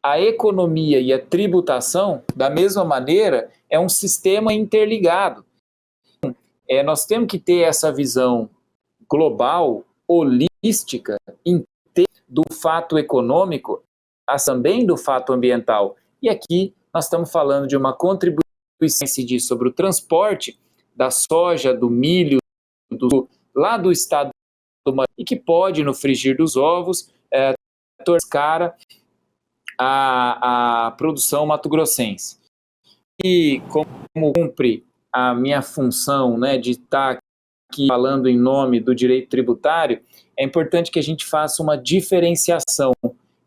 [SPEAKER 2] a economia e a tributação, da mesma maneira, é um sistema interligado. Nós temos que ter essa visão global, holística, do fato econômico, mas também do fato ambiental. E aqui nós estamos falando de uma contribuição que incide sobre o transporte da soja, do milho, lá do estado do Maranhão, e que pode, no frigir dos ovos, tornar cara a produção mato-grossense. E como cumpre a minha função, né, de estar aqui falando em nome do direito tributário, é importante que a gente faça uma diferenciação,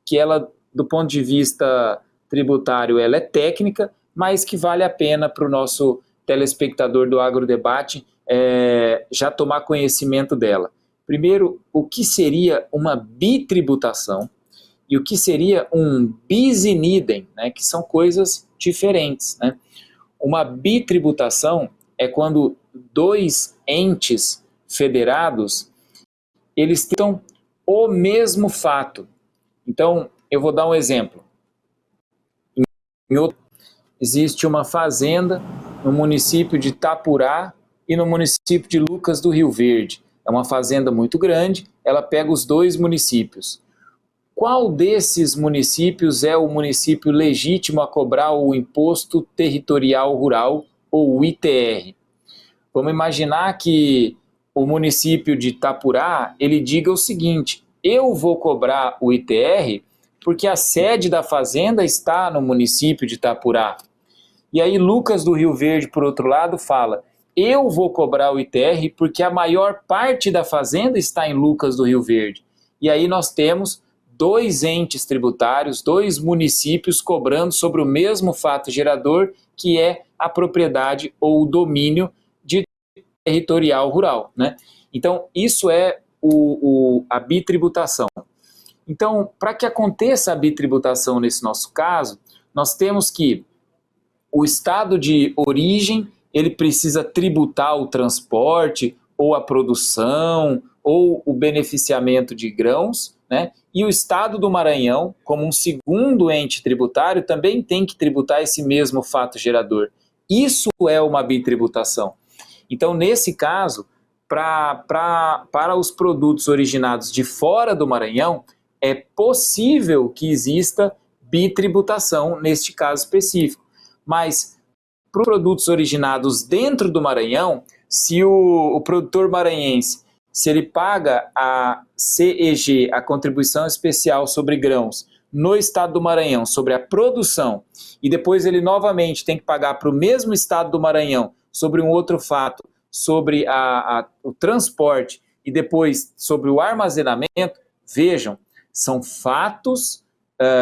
[SPEAKER 2] que ela, do ponto de vista tributário, ela é técnica, mas que vale a pena para o nosso telespectador do Agrodebate já tomar conhecimento dela. Primeiro, o que seria uma bitributação e o que seria um bis in idem, né, que são coisas diferentes, né? Uma bitributação é quando dois entes federados eles tentam o mesmo fato. Então, eu vou dar um exemplo. Existe uma fazenda no município de Itapurá e no município de Lucas do Rio Verde. É uma fazenda muito grande, ela pega os dois municípios. Qual desses municípios é o município legítimo a cobrar o Imposto Territorial Rural, ou o ITR? Vamos imaginar que o município de Itapurá, ele diga o seguinte: eu vou cobrar o ITR porque a sede da fazenda está no município de Itapurá. E aí Lucas do Rio Verde, por outro lado, fala: eu vou cobrar o ITR porque a maior parte da fazenda está em Lucas do Rio Verde. E aí nós temos dois entes tributários, dois municípios cobrando sobre o mesmo fato gerador, que é a propriedade ou o domínio de territorial rural, né? Então, isso é a bitributação. Então, para que aconteça a bitributação nesse nosso caso, nós temos que o estado de origem, ele precisa tributar o transporte, ou a produção, ou o beneficiamento de grãos, né? E o estado do Maranhão, como um segundo ente tributário, também tem que tributar esse mesmo fato gerador. Isso é uma bitributação. Então, nesse caso, para os produtos originados de fora do Maranhão, é possível que exista bitributação neste caso específico. Mas, para os produtos originados dentro do Maranhão, se o produtor maranhense, se ele paga a CEG, a Contribuição Especial sobre Grãos, no estado do Maranhão, sobre a produção, e depois ele novamente tem que pagar para o mesmo estado do Maranhão sobre um outro fato, sobre o transporte e depois sobre o armazenamento, vejam, são fatos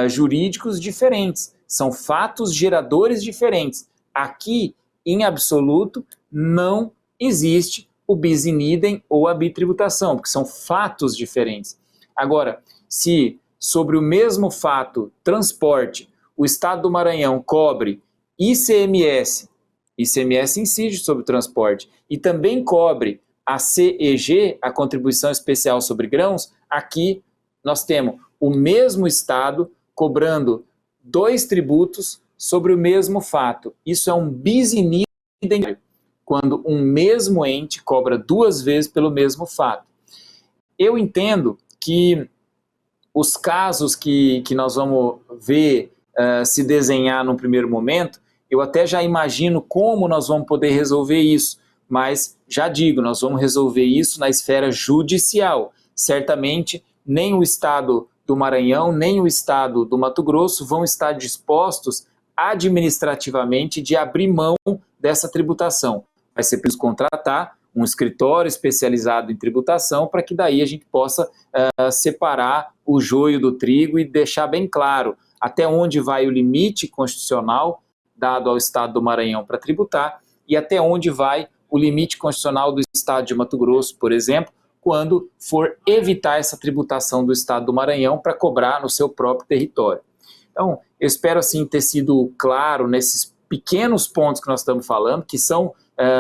[SPEAKER 2] jurídicos diferentes, são fatos geradores diferentes. Aqui, em absoluto, não existe o bis in idem ou a bitributação, porque são fatos diferentes. Agora, se sobre o mesmo fato, transporte, o Estado do Maranhão cobre ICMS incide sobre o transporte, e também cobre a CEG, a Contribuição Especial sobre Grãos, aqui nós temos o mesmo Estado cobrando 2 tributos sobre o mesmo fato. Isso é um bis in idem, quando um mesmo ente cobra 2 vezes pelo mesmo fato. Eu entendo que os casos que nós vamos ver se desenhar no primeiro momento, eu até já imagino como nós vamos poder resolver isso, mas já digo, nós vamos resolver isso na esfera judicial. Certamente, nem o Estado do Maranhão, nem o Estado do Mato Grosso vão estar dispostos administrativamente de abrir mão dessa tributação. Vai ser preciso contratar um escritório especializado em tributação para que daí a gente possa separar o joio do trigo e deixar bem claro até onde vai o limite constitucional dado ao Estado do Maranhão para tributar e até onde vai o limite constitucional do Estado de Mato Grosso, por exemplo, quando for evitar essa tributação do Estado do Maranhão para cobrar no seu próprio território. Então, eu espero assim ter sido claro nesses pequenos pontos que nós estamos falando, que são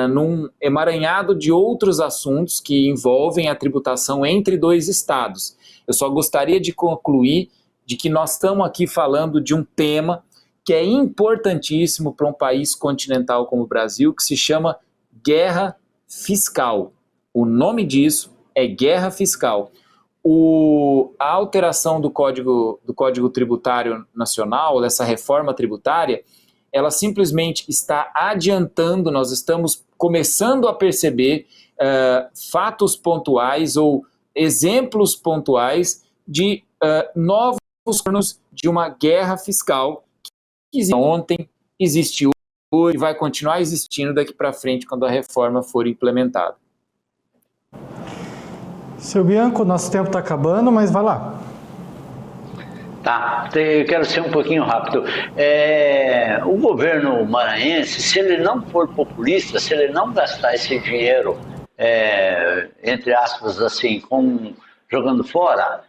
[SPEAKER 2] num emaranhado de outros assuntos que envolvem a tributação entre 2 estados. Eu só gostaria de concluir de que nós estamos aqui falando de um tema que é importantíssimo para um país continental como o Brasil, que se chama guerra fiscal. O nome disso é guerra fiscal. A alteração do Código Tributário Nacional, dessa reforma tributária, ela simplesmente está adiantando, nós estamos começando a perceber fatos pontuais ou exemplos pontuais de novos fornos de uma guerra fiscal que existe ontem, existe hoje e vai continuar existindo daqui para frente quando a reforma for implementada.
[SPEAKER 1] Seu Bianco, nosso tempo está acabando, mas vai lá.
[SPEAKER 3] Tá, eu quero ser um pouquinho rápido. O governo maranhense, se ele não for populista, se ele não gastar esse dinheiro, entre aspas, assim, jogando fora,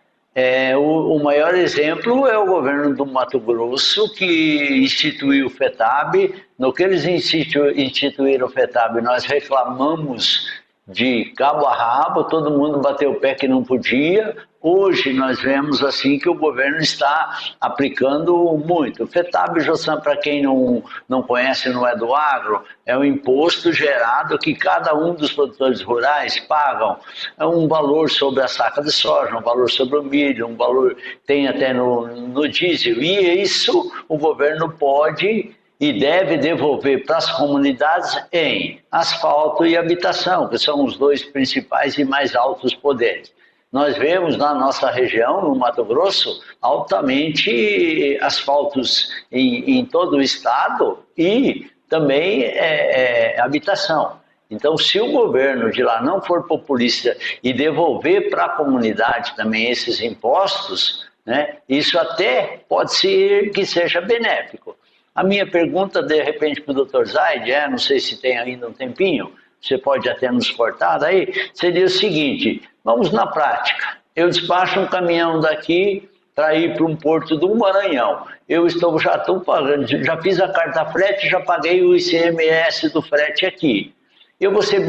[SPEAKER 3] o maior exemplo é o governo do Mato Grosso, que instituiu o FETAB. No que eles instituíram o FETAB, nós reclamamos de cabo a rabo, todo mundo bateu o pé que não podia. Hoje nós vemos assim que o governo está aplicando muito. O FETAB, Jossan, para quem não conhece, não é do agro, é um imposto gerado que cada um dos produtores rurais pagam um valor sobre a saca de soja, um valor sobre o milho, um valor tem até no diesel. E isso o governo pode e deve devolver para as comunidades em asfalto e habitação, que são os 2 principais e mais altos poderes. Nós vemos na nossa região, no Mato Grosso, altamente asfaltos em todo o estado e também habitação. Então, se o governo de lá não for populista e devolver para a comunidade também esses impostos, né, isso até pode ser que seja benéfico. A minha pergunta, de repente, para o Dr. Zaid, não sei se tem ainda um tempinho, você pode até nos cortar daí, seria o seguinte: vamos na prática. Eu despacho um caminhão daqui para ir para um porto do Maranhão. Eu já estou pagando, já fiz a carta frete, já paguei o ICMS do frete aqui. Eu vou ser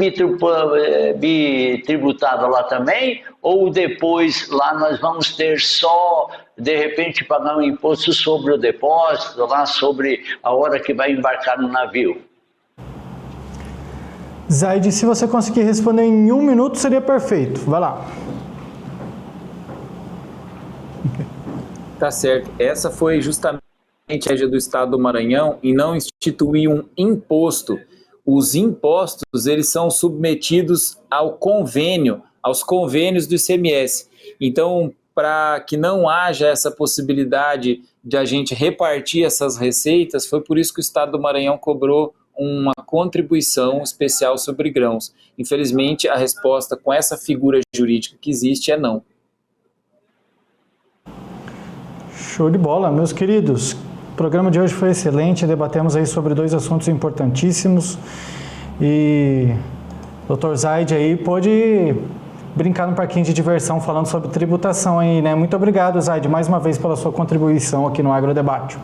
[SPEAKER 3] bitributado lá também? Ou depois lá nós vamos ter só, de repente, pagar um imposto sobre o depósito, lá sobre a hora que vai embarcar no navio?
[SPEAKER 1] Zaid, se você conseguir responder em 1 minuto, seria perfeito. Vai lá.
[SPEAKER 2] Tá certo. Essa foi justamente a estratégia do Estado do Maranhão em não instituir um imposto. Os impostos, eles são submetidos aos convênios do ICMS. Então, para que não haja essa possibilidade de a gente repartir essas receitas, foi por isso que o Estado do Maranhão cobrou uma contribuição especial sobre grãos. Infelizmente, a resposta com essa figura jurídica que existe é não.
[SPEAKER 1] Show de bola, meus queridos. O programa de hoje foi excelente, debatemos aí sobre 2 assuntos importantíssimos e o Dr. Zaid aí pôde brincar no parquinho de diversão falando sobre tributação aí, né? Muito obrigado, Zaide, mais uma vez pela sua contribuição aqui no Agrodebate.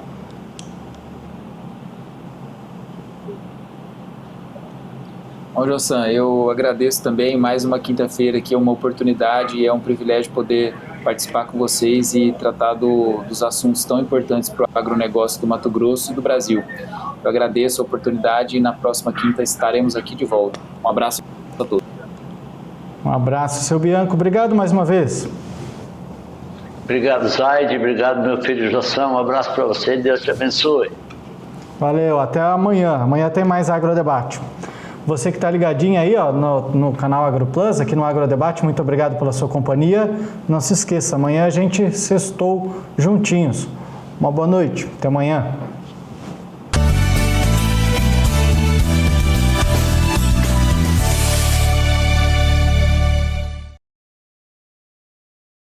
[SPEAKER 2] Bom, Jossan, eu agradeço também mais uma quinta-feira que é uma oportunidade e é um privilégio poder participar com vocês e tratar dos assuntos tão importantes para o agronegócio do Mato Grosso e do Brasil. Eu agradeço a oportunidade e na próxima quinta estaremos aqui de volta. Um abraço a todos.
[SPEAKER 1] Um abraço, seu Bianco. Obrigado mais uma vez.
[SPEAKER 3] Obrigado, Zaide. Obrigado, meu filho Jossan. Um abraço para você. Deus te abençoe.
[SPEAKER 1] Valeu. Até amanhã. Amanhã tem mais Agrodebate. Você que está ligadinho aí ó, no canal AgroPlus, aqui no Agrodebate, muito obrigado pela sua companhia. Não se esqueça, amanhã a gente sextou juntinhos. Uma boa noite. Até amanhã.